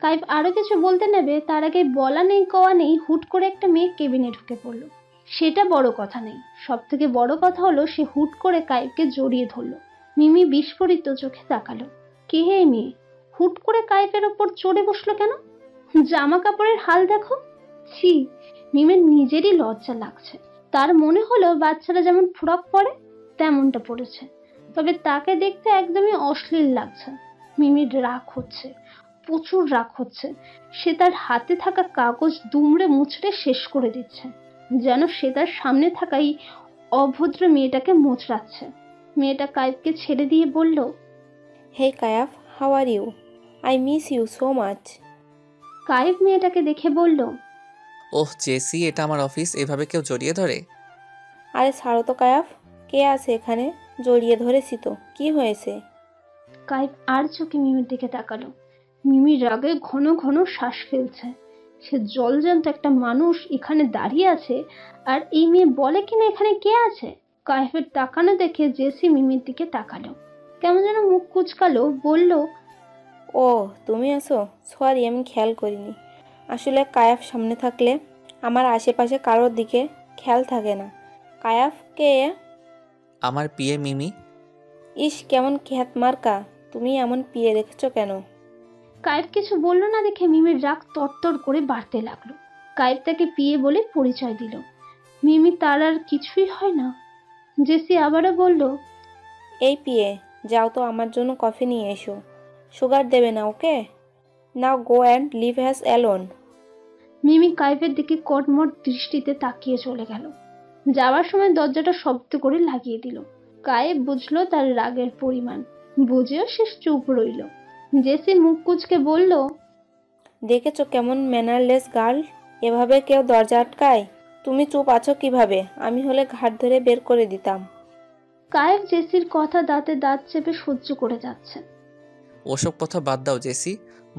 কাইফ আরো কিছু বলতে নেবে তার আগে বলা নেই কওয়া নেই হুট করে একটা মেয়ে কেবিনে ঢুকে পড়লো। সেটা বড় কথা নেই, সব থেকে বড় কথা হলো সে হুট করে কাইফকে জড়িয়ে ধরলো। মিমি বিস্ফোরিত চোখে তাকালো। কে হে মেয়ে, হুট করে কাইফের ওপর চড়ে বসলো কেন? জামা কাপড়ের হাল দেখো। ছি, মিমের নিজেরই লজ্জা লাগছে। তার মনে হলো বাচ্চারা যেমন ফ্রক পরে তেমনটা পড়েছে, তবে তাকে দেখতে একদমই অশ্লীল লাগছে। মিমির রাগ হচ্ছে, প্রচুর রাগ হচ্ছে। সে তার হাতে থাকা কাগজ দুমড়ে মুচড়ে শেষ করে দিচ্ছে, যেন সে তার সামনে থাকাই অভদ্র মেয়েটাকে মোচড়াচ্ছে। মেয়েটা কায়েবকে ছেড়ে দিয়ে বলল, hey Kayaf, how are you? I miss you so much. Kayeb মেয়েটাকে দেখে বলল, ওহ জেসি, এটা আমার অফিস, এভাবে কেউ জড়িয়ে ধরে? আরে ছাড়ো তো কায়াফ, কে আছে এখানে? জড়িয়ে ধরেছি তো, কি হয়েছে? কায়েব আর চোখে মিমির দিকে তাকালো। মিমির রাগে ঘন ঘন শ্বাস ফেলছে। সে জলজ্যান্ত একটা মানুষ এখানে দাঁড়িয়ে আছে, আর এই মেয়ে বলে কিনা এখানে কে আছে। কায়েবের তাকানো দেখে জেসি মিমির দিকে তাকালো, কেমন যেন মুখ কুচকালো, বলল, ও তুমি আছো, সরি আমি খেয়াল করিনি। আসলে কায়াফ সামনে থাকলে আমার আশেপাশে কারোর দিকে খেয়াল থাকে না। কায়াফ কে? আমার পিয়ে মিমি। ইস কেমন খ্যাত মার্কা, তুমি এমন পিয়ে রেখেছো কেন? কায়েব কিছু বলল না দেখে মিমির রাগ তরতর করে বাড়তে লাগলো। কায়েব তাকে পিয়ে বলে পরিচয় দিল। মিমি তার আর কিছুই হয় না। জেসি আবারও বলল, এই পিয়ে, যাও তো আমার জন্য কফি নিয়ে এসো। সুগার দেবে না, okay? Now go and leave has alone. Mimi কায়েবের দিকে কটমট দৃষ্টিতে তাকিয়ে চলে গেল। যাওয়ার সময় দরজাটা শব্দ করে লাগিয়ে দিল। কায়েব বুঝলো তার রাগের পরিমাণ, বুঝেও সে চুপ রইল। জেসি মুখ কুচকে বলল, দেখেছো কেমন ম্যানারলেস গার্ল, এভাবে কেউ দরজা আটকায়? তুমি চুপ আছো কিভাবে? আমি হলে ঘাট ধরে বের করে দিতাম। কায়েব জেসির কথা দাঁতে দাঁত চেপে সহ্য করে যাচ্ছে। ওসব কথা বাদ দাও জেসি,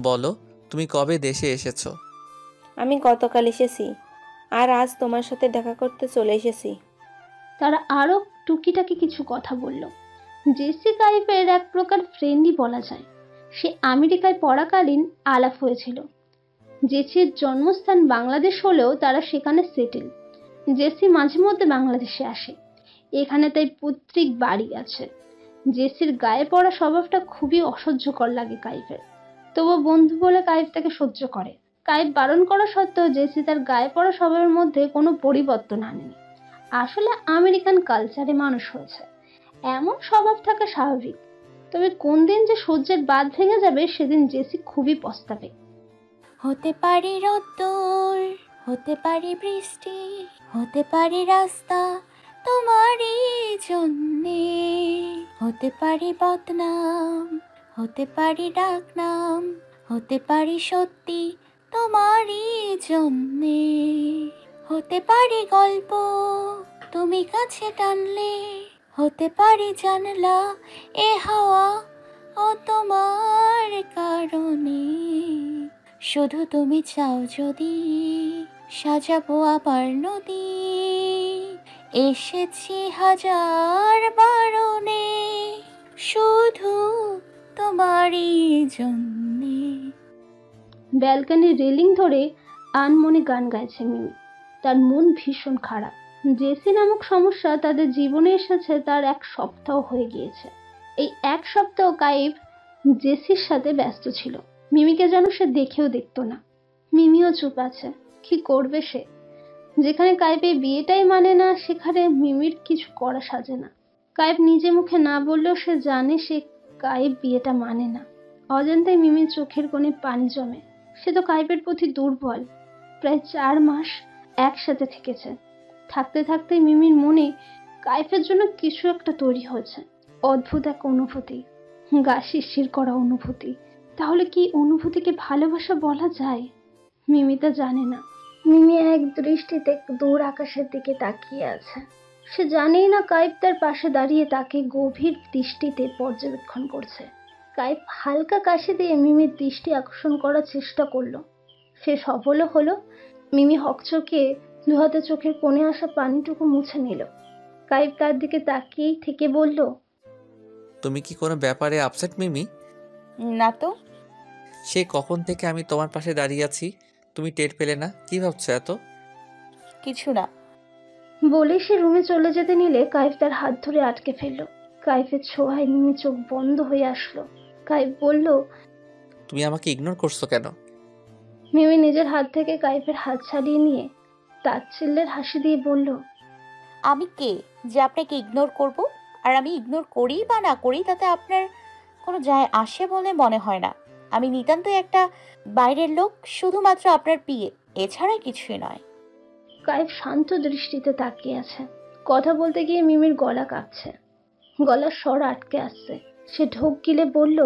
বলো তুমি কবে দেশে এসেছো? আমি গতকাল এসেছি, আর আজ তোমার সাথে দেখা করতে চলে এসেছি। তারা আরো টুকিটাকি কিছু কথা বলল। জেসি কায়েবের এক প্রকার ফ্রেন্ডই বলা যায়। সে আমেরিকায় পড়াকালীন আলাপ হয়েছিল। জেসির জন্মস্থান বাংলাদেশ হলেও তারা সেখানে সেটেল। জেসি মাঝে মধ্যে বাংলাদেশে আসে, এখানে তাই পৈতৃক বাড়ি আছে। জেসির গায়ে পড়া স্বভাবটা খুবই অসহ্যকর লাগে কাইফের, তবু বন্ধু বলে কাইফ তাকে সহ্য করে। কাইফ বারণ করা সত্ত্বেও জেসি তার গায়ে পড়া স্বভাবের মধ্যে কোনো পরিবর্তন আনেনি। আসলে আমেরিকান কালচারে মানুষ হয়েছে, এমন স্বভাব থাকা স্বাভাবিক। তবে কোন দিন যে সহ্যের বাঁধ ভেঙে যাবে সেদিন জেসি খুবই পস্তাবে। হতে পারি রোদ্দুর, হতে পারি বৃষ্টি, হতে পারি রাস্তা তোমারই জন্যে, হতে পারি বদনাম, হতে পারি ডাকনাম, হতে পারি সত্যি তোমারই জন্যে, হতে পারি গল্প তুমি কাছে টানলে, হতে পারি জানলা এ হাওয়া ও তোমার কারণে, শুধু তুমি চাও যদি সাজাবো আবার নদী, এসেছি হাজার বারণে, শুধু তোমারই জন্যে। ব্যালকনির রেলিং ধরে আনমনে গান গাইছে মিমি। তার মন ভীষণ খারাপ। জেসি নামক সমস্যা তাদের জীবনে এসেছে তার এক সপ্তাহ হয়ে গিয়েছে। এই এক সপ্তাহ কাইফ জেসির সাথে ব্যস্ত ছিল। মিমিকে যেন সে দেখেও দেখতো না। মিমিও চুপ আছে, কি করবে সে? যেখানে কাইফ এই বিয়েটাই মানে না, সেখানে মিমির কিছু করা সাজে না। কাইফ নিজে মুখে না বললেও সে জানে সে কাইফ বিয়েটা মানে না। অজান্তে মিমির চোখের কোণে পানি জমে। সে তো কাইফের প্রতি দুর্বল। প্রায় 4 মাস একসাথে থেকেছে। থাকতে থাকতে মিমির মনে কাইফের জন্য কিছু একটা তৈরি হয়েছে। অদ্ভুত এক অনুভূতি, গা শিরশির করা অনুভূতি। তাহলে কি অনুভূতিকে ভালোবাসা বলা যায়? মিমি তা জানে না। মিমি এক দৃষ্টিতে দূর আকাশের দিকে তাকিয়ে আছে। সে জানেই না কাইফ তার পাশে দাঁড়িয়ে তাকে গভীর দৃষ্টিতে পর্যবেক্ষণ করছে। কাইফ হালকা কাশি দিয়ে মিমির দৃষ্টি আকর্ষণ করার চেষ্টা করলো। সে সফলও হলো। মিমি হকচকিয়ে দুহাতে চোখের কোণে আসা পানিটুকু মুছে নিল। কাইফ তার দিকে তাকিয়েই থেকে বলল, তুমি কি কোনো ব্যাপারে আপসেট মিমি? না তো। সেই কখন থেকে আমি তোমার পাশে দাঁড়িয়ে আছি, তুমি টের পেলে না? কি ভাবছো এত? কিছু না। বলে সে রুমে চলে যেতে নিলে কাইফ তার হাত ধরে আটকে ফেলল। কাইফের ছোঁয়ায় মিমি চোখ বন্ধ হয়ে আসলো। কাইফ বলল, তুমি আমাকে ইগনোর করছো কেন? মিমি নিজের হাত থেকে কাইফের হাত ছাড়িয়ে নিয়ে তাচ্ছিল্যের হাসি দিয়ে বলল, আমি কে যে আপনাকে ইগনোর করব? আর আমি ইগনোর করি বা না করি তাতে আপনার কোনো যায় আসে বলে মনে হয় না। আমি নিতান্তই একটা বাইরের লোক, শুধুমাত্র আপনার পিয়ে, এছাড়া কিছুই নয়। কাইফ শান্ত দৃষ্টিতে তাকিয়ে আছে। কথা বলতে গিয়ে মিমির গলা কাঁপছে, গলার স্বর আটকে আসছে। সে ঢোক গিলে বলল,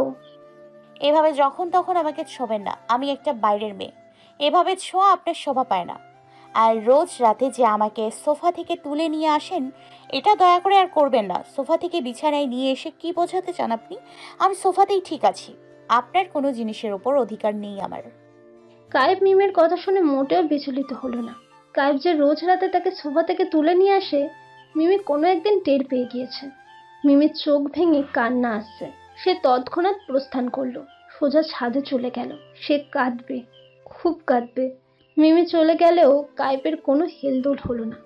এভাবে যখন তখন আমাকে ছোবেন না, আমি একটা বাইরের মেয়ে। এভাবে ছোঁয়া আপনার শোভা পায় না। আর রোজ রাতে যে আমাকে সোফা থেকে তুলে নিয়ে আসেন, এটা দয়া করে আর করবেন না। সোফা থেকে বিছানায় নিয়ে এসে কি বোঝাতে চান আপনি? আমি সোফাতেই ঠিক আছি, আপনার কোনো জিনিসের ওপর অধিকার নেই আমার। কাইফ মিমির কথা শুনে মোটেও বিচলিত হলো না। কাইফ যে রোজ রাতে তাকে সোফা থেকে তুলে নিয়ে আসে, মিমি কোনো একদিন টের পেয়ে গিয়েছে। মিমির চোখ ভেঙে কান্না আসছে। সে তৎক্ষণাৎ প্রস্থান করলো, সোজা ছাদে চলে গেল। সে কাঁদবে, খুব কাঁদবে। মিমি চলে গেলেও কাইফের কোনো হেলদোল হলো না,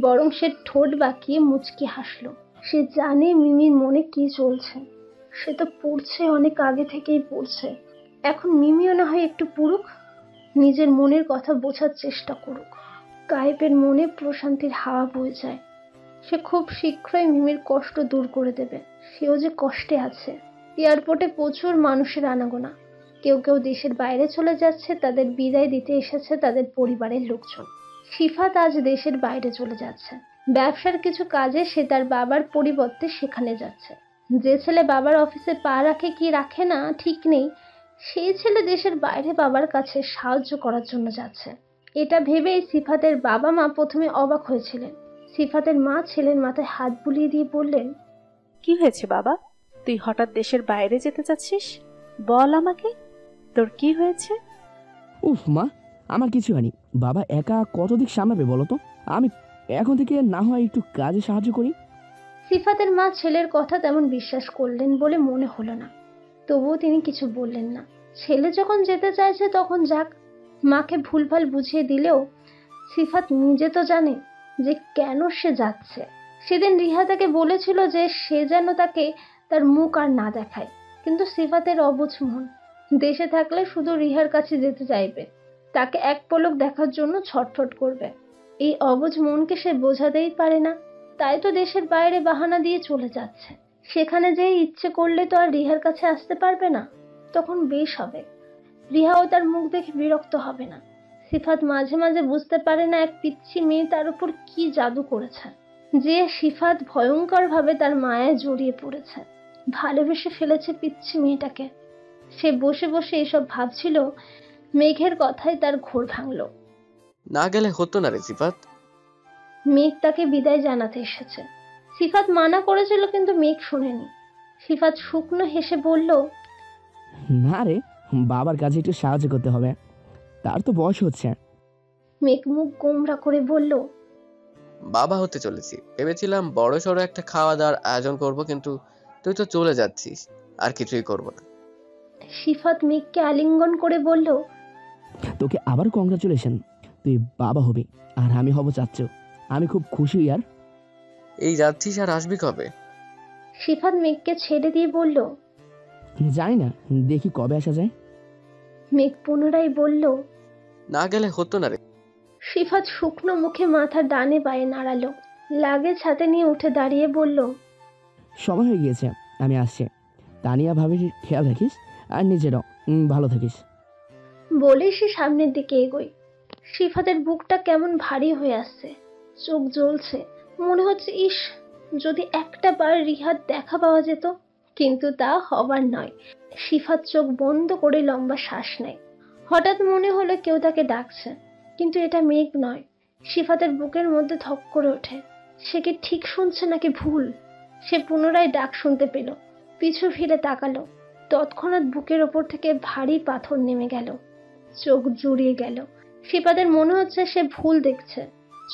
বরং সে ঠোঁট বাঁকিয়ে মুচকি হাসলো। সে জানে মিমির মনে কি চলছে। সে তো পড়ছে, অনেক আগে থেকেই পড়ছে। এখন মিমিও না হয় একটু পড়ুক, নিজের মনের কথা বোঝার চেষ্টা করুক। কাইফের মনে প্রশান্তির হাওয়া বয়ে যায়। সে খুব শীঘ্রই মিমির কষ্ট দূর করে দেবে। সেও যে কষ্টে আছে। এয়ারপোর্টে প্রচুর মানুষের আনাগোনা। কেউ কেউ দেশের বাইরে চলে যাচ্ছে, তাদের বিদায় দিতে এসেছে তাদের পরিবারের লোকজন। শিফাত আজ দেশের বাইরে চলে যাচ্ছে ব্যবসার কিছু কাজে। সে তার বাবার পরিবর্তে সেখানে যাচ্ছে। যে ছেলে বাবার অফিসে পা রাখে কি রাখে না ঠিক নেই, সেই ছেলে দেশের বাইরে বাবার কাছে সাহায্য করার জন্য যাচ্ছে। এটা ভেবেই সিফাতের বাবা মা প্রথমে অবাক হয়েছিলেন। সিফাতের মা ছেলের মাথায় হাত বুলিয়ে দিয়ে বললেন, কি হয়েছে বাবা? তুই হঠাৎ দেশের বাইরে যেতে চাচ্ছিস? বল আমাকে, তোর কি হয়েছে? উফ মা, আমার কিছু হয়নি। বাবা একা কত দিক সামলাবে বলো তো? আমি এখন থেকে না হয় একটু কাজে সাহায্য করি। সিফাতের মা ছেলের কথা তেমন বিশ্বাস করলেন বলে মনে হলো না। তবুও তিনি কিছু বললেন না। ছেলে যখন যেতে চাইছে তখন যাক। মাকে ভুলভাল বুঝিয়ে দিলেও সিফাত নিজে তো জানে যে কেন সে যাচ্ছে। সেদিন রিহা তাকে বলেছিল যে সে যেন তাকে তার মুখ আর না দেখায়, কিন্তু সিফাতের অবুঝ মন দেশে থাকলে শুধু রিহার কাছে যেতে চাইবে, তাকে এক পলক দেখার জন্য ছটফট করবে। এই অবুঝ মনকে সে বোঝাতেই পারে না, তাই তো দেশের বাইরে বাহানা দিয়ে চলে যাচ্ছে। সেখানে যেয়ে ইচ্ছে করলে তো আর রিহার কাছে আসতে পারবে না। তখন বেশ হবে, রিহাও তার মুখ দেখে বিরক্ত হবে না। সিফাত মাঝে মাঝে বুঝতে পারে না এক পিচ্ছি মেয়ে তার উপর কি জাদু করেছে, যে সিফাত ভয়ঙ্কর ভাবে তার মায়ায় জড়িয়ে পড়েছে, ভালোবেসে ফেলেছে পিচ্ছি মেয়েটাকে। সে বসে বসে এসব ভাবছিল, মেঘের কথায় তার ঘোর ভাঙল। না গেলে হতো না রে সিফাত। মেঘ তাকে বিদায় জানাতে এসেছে। সিফাত মানা করেছিল কিন্তু মেঘ শোনেনি। সিফাত শুকনো হেসে বলল, না রে, বাবার কাজে একটু সাহায্য করতে হবে, তার তো বয়স হচ্ছে। মেঘ মুখ গোমরা করে বলল, বাবা হতে চলেছি, ভেবেছিলাম বড় সড়ো একটা খাওয়া দাওয়ার আয়োজন করব, কিন্তু তুই তো চলে যাচ্ছিস, আর কিছুই করব না। সিফাত মেঘকে আলিঙ্গন করে বলল, তোকে আবার কংগ্রাচুলেশন, তুই বাবা হবি আর আমি হব চাচ্চু। আমি খুব খুশি ইয়ার। এই যাচ্ছিস আর আসবি কবে? সিফাত মেঘকে ছেড়ে দিয়ে বলল, জানি না, দেখি কবে আসা যায়। মেঘ পুনরায় বলল। না গেলে হতো না রে। সিফাত শুকনো মুখে মাথা ডানে বায়ে নাড়ালো, লাগেজ হাতে নিয়ে উঠে দাঁড়িয়ে বলল, সময় হয়ে গিয়েছে, আমি আসছি। তানিয়া ভাবির খেয়াল রাখিস আর নিজেরও ভালো থাকিস। বলে সে সামনের দিকে এগোয়। সিফাতের বুকটা কেমন ভারী হয়ে আসছে, চোখ জ্বলছে। মনে হচ্ছে ইস, যদি একটা বার রিহাত দেখা পাওয়া যেত, কিন্তু তা হবার নয়। সিফাত চোখ বন্ধ করে লম্বা শ্বাস নেয়। হঠাৎ মনে হলো কেউ তাকে ডাকছে, কিন্তু এটা মেঘ নয়। সিফাতের বুকের মধ্যে ধক করে ওঠে। সে কি ঠিক শুনছে নাকি ভুল? সে পুনরায় ডাক শুনতে পেল, পিছু ফিরে তাকালো। তৎক্ষণাৎ বুকের ওপর থেকে ভারী পাথর নেমে গেল, চোখ জুড়িয়ে গেল। সিফাতের মনে হচ্ছে সে ভুল দেখছে,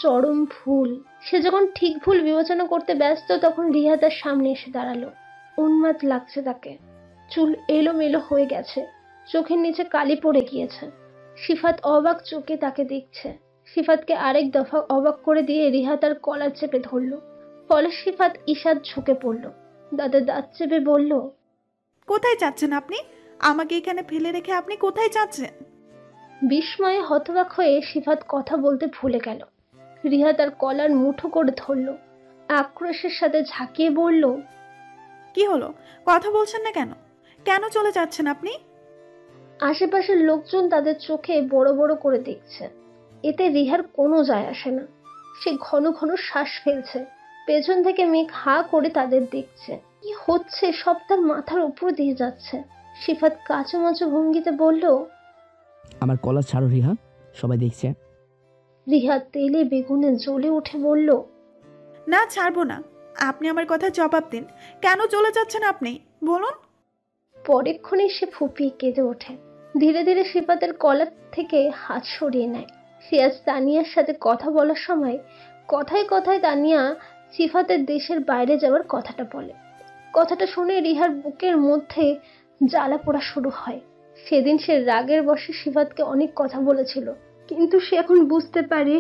চরম ভুল। সে যখন ঠিক ভুল বিবেচনা করতে ব্যস্ত, তখন রিহা তার সামনে এসে দাঁড়ালো। উন্মাদ লাগছে তাকে, চুল এলোমেলো হয়ে গেছে, চোখের নিচে কালি পড়ে গিয়েছে। সিফাত অবাক চোখে তাকে দেখছে। সিফাতকে আরেক দফা অবাক করে দিয়ে রিহা তার কলার চেপে ধরলো। ফলে সিফাত ঈষৎ ঝুঁকে পড়লো। দাঁতে দাঁত চেপে বলল, কোথায় যাচ্ছেন আপনি? আমাকে এখানে ফেলে রেখে আপনি কোথায় যাচ্ছেন? বিস্ময়ে হতবাক হয়ে সিফাত কথা বলতে ভুলে গেল। রিহা তার কলার মুঠো করে ধরল, আক্রোশের সাথে ঝাঁকিয়ে বলল, কি হলো? কথা বলছেন না কেন? কেন চলে যাচ্ছেন আপনি? আশেপাশের লোকজন তাদের চোখে বড় বড় করে দেখছে। এতে রিহার কোনো যায় আসে না। সে ঘন ঘন শ্বাস ফেলছে। পেছন থেকে মেঘ হা করে তাদের দেখছে। কি হচ্ছে সব তার মাথার উপর দিয়ে যাচ্ছে। সিফাত কাঁচুমাচু ভঙ্গিতে বলল, আমার কলার ছাড়ো রিহা, সবাই দেখছে। রিহা তেলে বেগুনে জ্বলে উঠে বলল, না, ছাড়বো না। আপনি আমার কথা জবাব দিন। কেন চলে যাচ্ছেন আপনি? বলুন। পরেক্ষণে সে ফুঁপিয়ে কেঁদে ওঠে। ধীরে ধীরে সিফাতের কলার থেকে হাত সরিয়ে নেয়। সে আজ তানিয়ার সাথে কথা বলার সময় কথায় কথায় তানিয়া সিফাতের দেশের বাইরে যাওয়ার কথাটা বলে। কথাটা শুনে রিহার বুকের মধ্যে জ্বালা পোড়া শুরু হয়। সেদিন সে রাগের বশে সিফাতকে অনেক কথা বলেছিল, কিন্তু সে এখন বুঝতে পারে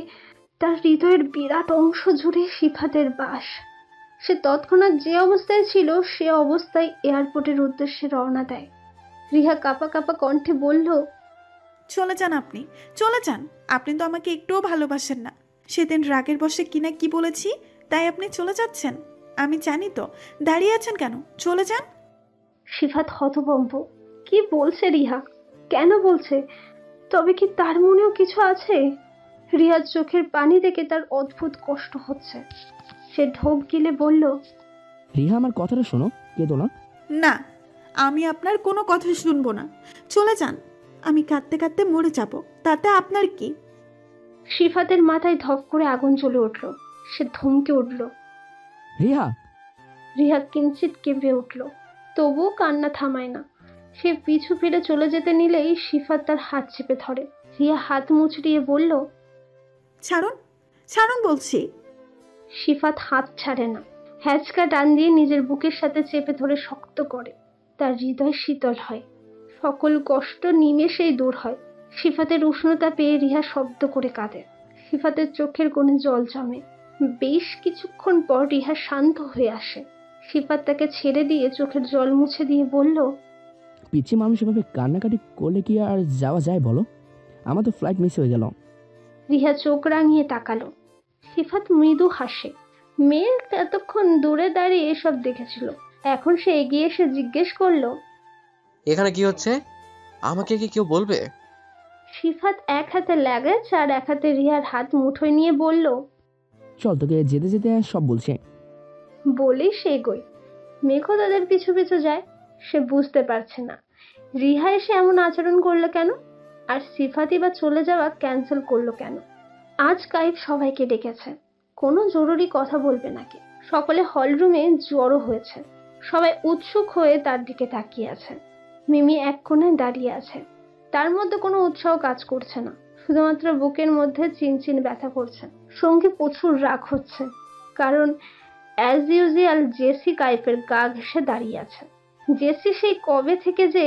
তার হৃদয়ের বিরাট অংশ জুড়ে সিফাতের বাস। সে তৎক্ষণাৎ যে অবস্থায় ছিল সে অবস্থায় এয়ারপোর্টের উদ্দেশ্যে রওনা দেয়। রিহা কাঁপা কাঁপা কণ্ঠে বলল, চলে যান আপনি, চলে যান। আপনি তো আমাকে একটুও ভালোবাসেন না। সেদিন রাগের বশে কিনা কি বলেছি, তাই আপনি চলে যাচ্ছেন? আমি জানি তো। দাঁড়িয়ে আছেন কেন? চলে যান। সিফাত হতভম্ব। কি বলছে রিহা? কেন বলছে? তবে কি তার মনেও কিছু আছে? রিহার চোখের পানি দেখে তার অদ্ভুত কষ্ট হচ্ছে। সে ঢোক গিলে বলল, রিহা আমার কথাটা শোনো, কেঁদো না। না, আমি আপনার কোনো কথা শুনবো না। চলে যান। আমি কাঁদতে কাঁদতে মরে যাব, তাতে আপনার কি? সিফাতের মাথায় ধপ করে আগুন জ্বলে উঠল। সে ধমকে উঠল। রিহা! রিহা কিঞ্চিত কেঁপে উঠল, তবুও কান্না থামায় না। সে পিছু ফিরে চলে যেতে নিলেই সিফাত তার হাত চেপে ধরে। রিয়া হাত মুচড়িয়ে বলল, ছাড়ুন, ছাড়ুন বলছি। সিফাত হাত ছাড়ে না। হ্যাচকা টান দিয়ে নিজের বুকের সাথে চেপে ধরে শক্ত করে। তার হৃদয় শীতল হয়। সকল কষ্ট নিমেষেই দূর হয়। সিফাতের উষ্ণতা পেয়ে রিহা শব্দ করে কাঁদে। সিফাতের চোখের কোণে জল জমে। বেশ কিছুক্ষণ পর রিহা শান্ত হয়ে আসে। সিফাত তাকে ছেড়ে দিয়ে চোখের জল মুছে দিয়ে বলল, পিছিয়ে মানুষ এভাবে কান্নাকাটি করলে কি আর যাওয়া যায় বলো? আমার তো ফ্লাইট মিস হয়ে গেল। রিহা চোখ রাঙিয়ে তাকালো। সিফাত মৃদু হাসে। মেয়ে এতক্ষণ দূরে দাঁড়িয়ে এসব দেখেছিল। এখন সে এগিয়ে এসে জিজ্ঞেস করলো, এখানে কি হচ্ছে? আমাকে কি কেউ বলবে? সিফাত এক হাতে লাগেজ আর এক হাতে রিহার হাত মুঠোয় নিয়ে বলল, চল, তোকে যেতে যেতে সব বলছে। বলেই সে এগোয়। মেঘও তাদের পিছু পিছু যায়। সে বুঝতে পারছে না রিহা এসে এমন আচরণ করলো কেন, আর সিফাতই বা চলে যাওয়া ক্যান্সেল করলো কেন। আজ কাইফ সবাইকে ডেকেছে, কোনো জরুরি কথা বলবে নাকি। সকলে হলরুমে জড়ো হয়েছে। সবাই উৎসুক হয়ে তার দিকে তাকিয়ে আছে। মিমি এক কোণে দাঁড়িয়ে আছে। তার মধ্যে কোনো উৎসাহ কাজ করছে না, শুধুমাত্র বুকের মধ্যে চিনচিন ব্যথা করছে। সঙ্গে প্রচুর রাগ হচ্ছে, কারণ অ্যাজ ইউজুয়াল জেসি কাইফের গা ঘেঁষে দাঁড়িয়ে আছে। জেসি সেই কবে থেকে যে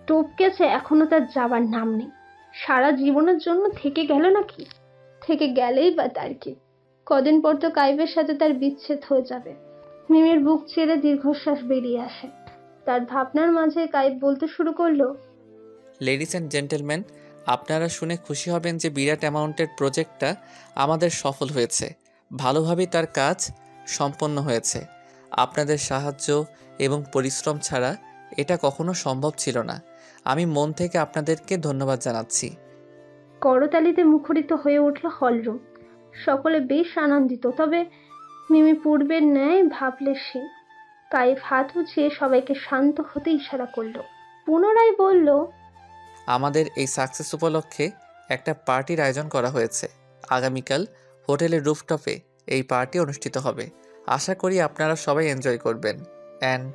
টপকেছে এখনো তার যাবার নাম নেই। সারা জীবনের জন্য থেকে গেল নাকি? থেকে গেলেই বা তার কি? কদিন পর তো কাইফের সাথে তার বিচ্ছেদ হয়ে যাবে। মিমির বুক ছেড়ে দীর্ঘশ্বাস বেরিয়ে আসে। তার ভাবনার মাঝে কাইফ বলতে শুরু করলো, লেডিস অ্যান্ড জেন্টলম্যান, আপনারা শুনে খুশি হবেন যে বিরাট অ্যামাউন্টের প্রজেক্টটা আমাদের সফল হয়েছে। ভালোভাবেই তার কাজ সম্পন্ন হয়েছে। আপনাদের সাহায্য এবং পরিশ্রম ছাড়া এটা কখনো সম্ভব ছিল না। আমি মন থেকে আপনাদেরকে ধন্যবাদ জানাচ্ছি। করতালিতে মুখরিত হয়ে উঠল হলরুম। সকলে বেশ আনন্দিত, তবে মিমি পূর্বের ন্যায় ভাবলেশীন। কাইফ হাত উঠিয়ে সবাইকে শান্ত হতে ইশারা করলো। পুনরায় বলল, আমাদের এই সাকসেস উপলক্ষে একটা পার্টির আয়োজন করা হয়েছে। আগামীকাল হোটেলের রুফটপে এই পার্টি অনুষ্ঠিত হবে। আশা করি আপনারা সবাই এনজয় করবেন। And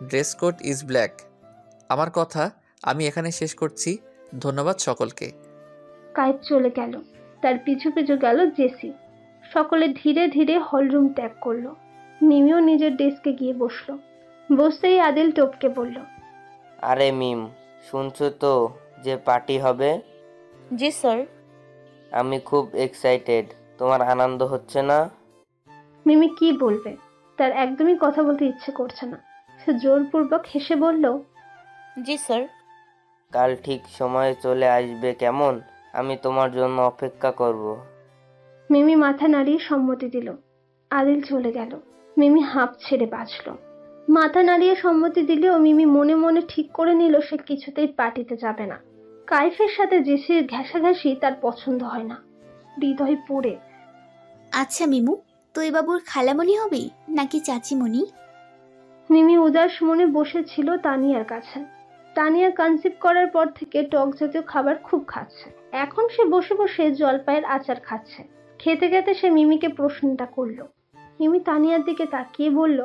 dress code is black. আমার কথা আমি এখানে শেষ করছি। ধন্যবাদ সকলকে। কাইফ চলে গেল। তার পিছু পিছু গেল জেসি। সকলে ধীরে ধীরে হলরুম ত্যাগ করলো। মিমিও নিজের ডেস্কে গিয়ে বসলো। বসতেই আদিল টপকে বলল, আরে মিম, শুনছো তো যে পার্টি হবে? জি স্যার। আমি খুব এক্সাইটেড। তোমার আনন্দ হচ্ছে না? মিমি কি বলবে, তার একদমই কথা বলতে ইচ্ছে করছে না। সে জোরপূর্বক হেসে বলল, জি স্যার। কাল ঠিক সময়ে চলে আসবে কেমন? আমি তোমার জন্য অপেক্ষা করব। মিমি মাথা নাড়িয়ে সম্মতি দিল। আদিল চলে গেল। মিমি হাঁপ ছেড়ে বাঁচল। মাথা নাড়িয়ে সম্মতি দিলেও মিমি মনে মনে ঠিক করে নিল সে কিছুতেই পার্টিতে যাবে না। কাইফের সাথে জেসির ঘেঁষাঘেঁষি তার পছন্দ হয় না। হৃদয় পড়ে। আচ্ছা মিমু, তুই বাবুর খালামণি হবি নাকি চাচিমণি? মিমি উদাস মনে বসেছিল তানিয়ার কাছে। তানিয়া কনসিভ করার পর থেকে টক জাতীয় খাবার খুব খাচ্ছে। এখন সে বসে বসে জলপাইয়ের আচার খাচ্ছে। খেতে খেতে সে মিমিকে প্রশ্নটা করলো। মিমি তানিয়ার দিকে তাকিয়ে বলল,